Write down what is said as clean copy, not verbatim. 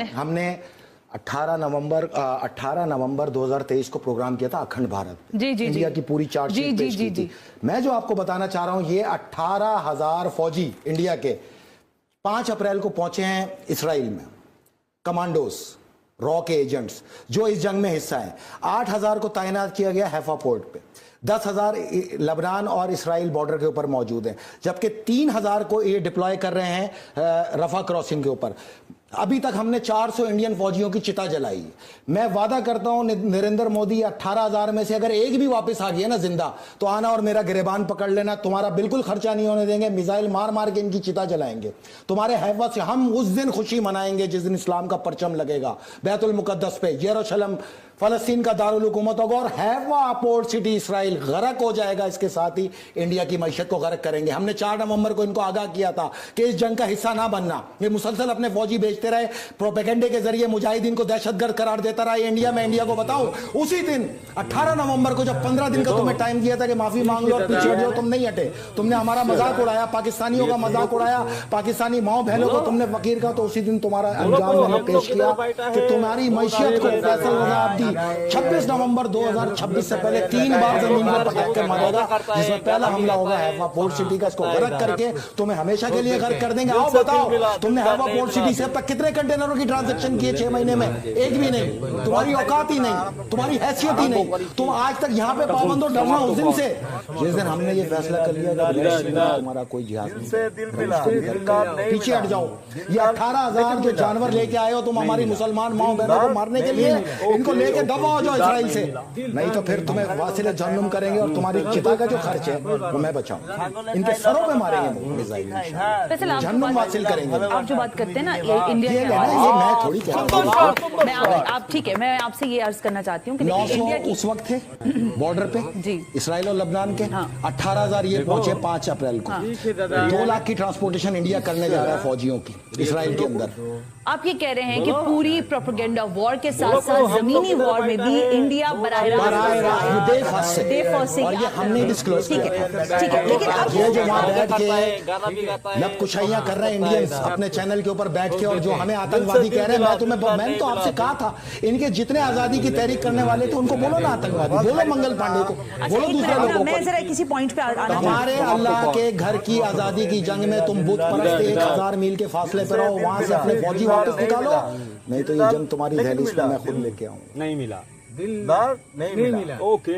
हमने 18 नवंबर 2023 को प्रोग्राम किया था अखंड भारत। जी इंडिया की पूरी चार्टशीट पेश की थी। मैं जो आपको बताना चाह रहा हूं, ये 18,000 फौजी इंडिया के 5 अप्रैल को पहुंचे हैं इसराइल में। कमांडोज, रॉ के एजेंट्स जो इस जंग में हिस्सा हैं। 8,000 को तैनात किया गया हैफा पोर्ट पे। 10,000 लेबनान और इसराइल बॉर्डर के ऊपर मौजूद हैं, जबकि 3,000 को ये डिप्लॉय कर रहे हैं रफा क्रॉसिंग के ऊपर। अभी तक हमने 400 इंडियन फौजियों की चिता जलाई। मैं वादा करता हूं नरेंद्र मोदी, 18,000 में से अगर एक भी वापस आ गया ना जिंदा, तो आना और मेरा गिरेबान पकड़ लेना। तुम्हारा बिल्कुल खर्चा नहीं होने देंगे, मिसाइल मार मार के इनकी चिता जलाएंगे। तुम्हारे हैफा से हम उस दिन खुशी मनाएंगे जिस दिन इस्लाम का परचम लगेगा बैतुल मुकद्दस पे। यरूशलेम फलस्तीन का दारुल हुकूमत होगा और हैफा पोर्ट सिटी इसराइल गर्क हो जाएगा। इसके साथ ही इंडिया की मईशत को गर्क करेंगे। हमने 4 नवंबर को इनको आगाह किया था कि इस जंग का हिस्सा ना बनना। ये मुसलसल अपने फौजी भेजते रहे, प्रोपेगेंडे के जरिए मुजाहिदीन को दहशतगर्द करार देता रहा इंडिया में। इंडिया को बताओ, उसी दिन 18 नवंबर को जब 15 दिन का तुम्हें टाइम दिया था कि माफी मांग लो और पीछे हट जाओ, तुम नहीं हटे। तुमने हमारा मजाक उड़ाया, पाकिस्तानियों का मजाक उड़ाया, पाकिस्तानी माओ बहनों को तुमने फकीर का। तो उसी दिन तुम्हारा अंजाम मैंने पेश किया कि तुम्हारी मैशियत को फैसल वजाब दी। 26 नवंबर 2026 से पहले 3 बार जमीन पर पटक के मारेगा, जिसमें पहला हमला होगा हैफा पोर्ट सिटी का। इसको गर्क करके तुम्हें हमेशा के लिए गर्क कर देंगे। आओ बताओ, तुमने हैफा पोर्ट सिटी से अब तक कितने कंटेनरों की ट्रांजैक्शन किए 6 महीने में? एक भी नहीं। तुम्हारी औकात ही नहीं, तुम्हारी हैसियत ही नहीं। तुम आज तक यहाँ पे पाबंद हो डरना उस दिन से, जिस दिन हमने ये फैसला कर लिया तुम्हारा कोई जिहाद नहीं, पीछे हट जाओ। ये 18,000 जो जानवर लेके आए हो तुम हमारी मुसलमान माओ बहनों को मारने के लिए, इनको लेके दबाओ जाओ इसराइल से, नहीं तो फिर तुम्हें वासिले जहन्नुम करेंगे और तुम्हारी चिता का जो खर्च है वो मैं बचाऊंगा। इनके सरों पे मारेंगे मिसाइल, जहन्नुम वासिल करेंगे। आप जो बात करते हैं ना इंडिया, ये मैं थोड़ी कह रहा हूं। आप ठीक है, मैं आपसे ये अर्ज करना चाहती हूँ कि 900 उस वक्त थे बॉर्डर पे जी, इसराइल और लेबनान के। 18,000 ये पहुंचे 5 अप्रैल को। 2 लाख की ट्रांसपोर्टेशन इंडिया करने जा रहा है फौजियों की इसराइल के अंदर। आप ये कह रहे हैं कि पूरी प्रोपेगेंडा वॉर के साथ साथ जमीनी वॉर में भी इंडिया बराह रास्त और ये हमने डिस्क्लोज किया। ठीक है, लेकिन आप ये जो वहां बैठ के लब कुशाइयां कर रहे हैं इंडियंस अपने चैनल के ऊपर बैठ के, और जो हमें आतंकवादी कह रहे हैं, मैंने तो आपसे कहा था इनके जितने आजादी की तहरीक करने वाले थे उनको बोलो ना आतंकवादी, बोलो मंगल पांडे को, बोलो दूसरे लोगों को। मैं जरा किसी पॉइंट पे आना, हमारे अल्लाह के घर की आजादी की जंग में तुम बुत परस्त 1000 मील के फासले पर रहो, वहां से अपने फौजी वापस निकालो, नहीं तो ये जंग तुम्हारी दहलीज पे मैं खुद लेके आऊंगा। नहीं मिला, दिलदार नहीं मिला। ओके।